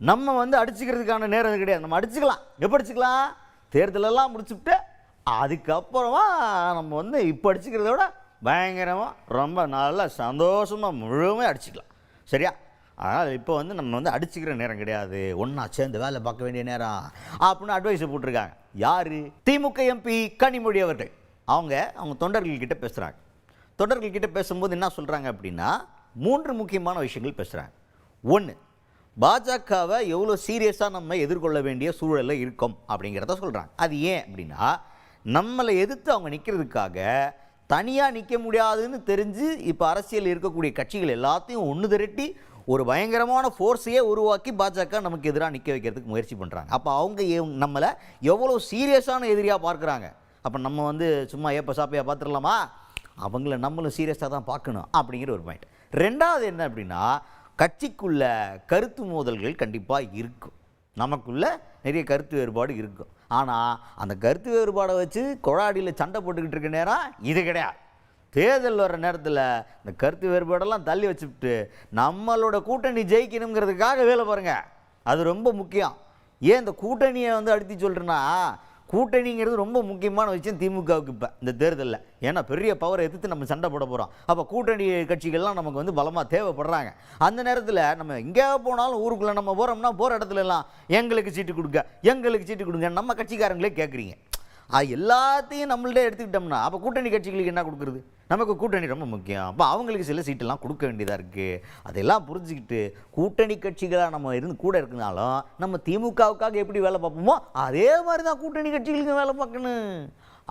நம்ம வந்து அடிச்சுக்கிறதுக்கான நேரம் கிடையாது. நம்ம அடிச்சுக்கலாம். எப்போ அடிச்சுக்கலாம்? தேர்தலெல்லாம் முடிச்சுட்டு அதுக்கப்புறமா நம்ம வந்து இப்போ அடிச்சுக்கிறத விட பயங்கரமாக ரொம்ப நல்லா சந்தோஷமாக முழுமையாக அடிச்சுக்கலாம். சரியா? அதனால் இப்போ வந்து நம்ம வந்து அடிச்சுக்கிற நேரம் கிடையாது, ஒன்றா சேர்ந்து வேலை பார்க்க வேண்டிய நேரம் அப்படின்னு அட்வைஸை போட்டிருக்காங்க. யார்? திமுக எம்பி கனிமொழி அவர்கள். அவங்க தொண்டர்கள்கிட்ட பேசுகிறாங்க. தொண்டர்கள்கிட்ட பேசும்போது என்ன சொல்கிறாங்க அப்படின்னா, 3 முக்கியமான விஷயங்கள் பேசுகிறாங்க. 1, பாஜகவை எவ்வளோ சீரியஸாக நம்ம எதிர்கொள்ள வேண்டிய சூழலில் இருக்கோம் அப்படிங்கிறத சொல்கிறாங்க. அது ஏன் அப்படின்னா, நம்மளை எதிர்த்து அவங்க நிற்கிறதுக்காக தனியாக நிற்க முடியாதுன்னு தெரிஞ்சு இப்போ அரசியல் இருக்கக்கூடிய கட்சிகள் எல்லாத்தையும் ஒன்று திரட்டி ஒரு பயங்கரமான ஃபோர்ஸையே உருவாக்கி பாஜக நமக்கு எதிராக நிற்க வைக்கிறதுக்கு முயற்சி பண்ணுறாங்க. அப்போ அவங்க நம்மளை எவ்வளோ சீரியஸான எதிரியாக பார்க்குறாங்க. அப்போ நம்ம வந்து சும்மா ஏப்ப சாப்பையாக பார்த்துடலாமா? அவங்கள நம்மளும் சீரியஸாக தான் பார்க்கணும் அப்படிங்கிற ஒரு பாயிண்ட். 2வது என்ன அப்படின்னா, கட்சிக்குள்ள கருத்து மோதல்கள் கண்டிப்பாக இருக்கும். நமக்குள்ள நிறைய கருத்து வேறுபாடு இருக்கும். ஆனால் அந்த கருத்து வேறுபாடை வச்சு கொழாடியில் சண்டை போட்டுக்கிட்டு இருக்க நேரம் இது கிடையாது. தேர்தல் வர்ற நேரத்தில் இந்த கருத்து வேறுபாடெல்லாம் தள்ளி வச்சுட்டு நம்மளோட கூட்டணி ஜெயிக்கணுங்கிறதுக்காக வேலை பாருங்கள். அது ரொம்ப முக்கியம். ஏன் இந்த கூட்டணியை வந்து அழுத்தி சொல்கிறேன்னா, கூட்டணிங்கிறது ரொம்ப முக்கியமான விஷயம் திமுகவுக்கு இப்போ இந்த தேர்தலில். ஏன்னா பெரிய பவரை எதிர்த்து நம்ம சண்டை போட போகிறோம். அப்போ கூட்டணி கட்சிகள்லாம் நமக்கு வந்து பலமாக தேவைப்படுறாங்க. அந்த நேரத்தில் நம்ம எங்கே போனாலும் ஊருக்குள்ளே நம்ம போகிறோம்னா போகிற இடத்துல எல்லாம் எங்களுக்கு சீட்டு கொடுங்க நம்ம கட்சிக்காரங்களே கேட்குறீங்க. எல்லாத்தையும் நம்மள்டே எடுத்துக்கிட்டோம்னா அப்போ கூட்டணி கட்சிகளுக்கு என்ன கொடுக்குறது? நமக்கு கூட்டணி ரொம்ப முக்கியம். அப்போ அவங்களுக்கு சில சீட்டெல்லாம் கொடுக்க வேண்டியதாக இருக்குது. அதெல்லாம் புரிஞ்சுக்கிட்டு கூட்டணி கட்சிகளாக நம்ம இருந்து கூட இருக்குனாலும் நம்ம திமுகவுக்காக எப்படி வேலை பார்ப்போமோ அதே மாதிரி தான் கூட்டணி கட்சிகளுக்கு வேலை பார்க்கணும்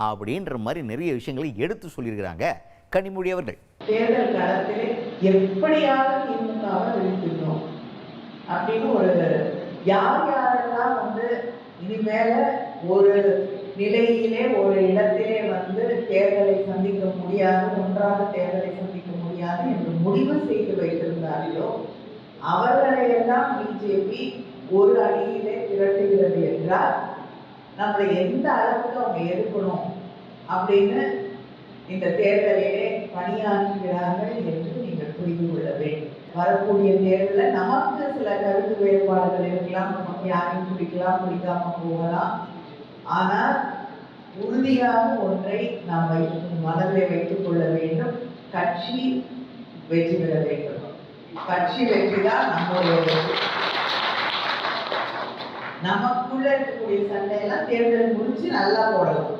அப்படின்ற மாதிரி நிறைய விஷயங்களை எடுத்து சொல்லியிருக்கிறாங்க கனிமொழி அவர்கள். தேர்தல் காலத்தில் எப்படியாவது திமுகவை வீழ்த்திடணும் அப்படின்னு ஒரு யாரெல்லாம் வந்து இனிமேல ஒரு நிலையிலே ஒரு இடத்திலே வந்து தேர்தலை சந்திக்க முடியாது, ஒன்றாக தேர்தலை சந்திக்க முடியாது என்று முடிவு செய்து வைத்திருந்தார்களோ அவர்களையெல்லாம் பிஜேபி ஒரு அணியிலே திரட்டுகிறது என்றால் நம்மளை எந்த அளவுக்கு அவங்க எதிர்க்கணும் அப்படின்னு இந்த தேர்தலிலே பணியாற்றுகிறார்கள் என்று நீங்கள் புரிந்து கொள்ள வேண்டும். வரக்கூடிய தேர்தலில் நமக்கு சில கருத்து வேறுபாடுகள் இருக்கலாம், நமக்கு யாரையும் பிடிக்கலாம், பிடிக்காம போகலாம். ஆனால் உறுதியாக ஒன்றை நாம் மனதில் வைத்துக் கொள்ள வேண்டும், கட்சி வெற்றி பெற வேண்டும். கட்சி வெற்றி தான் நம்முடைய வெற்றி. நமக்குள்ள இருக்கக்கூடிய சண்டையெல்லாம் தேர்தல் முடிச்சு நல்லா போடலாம்.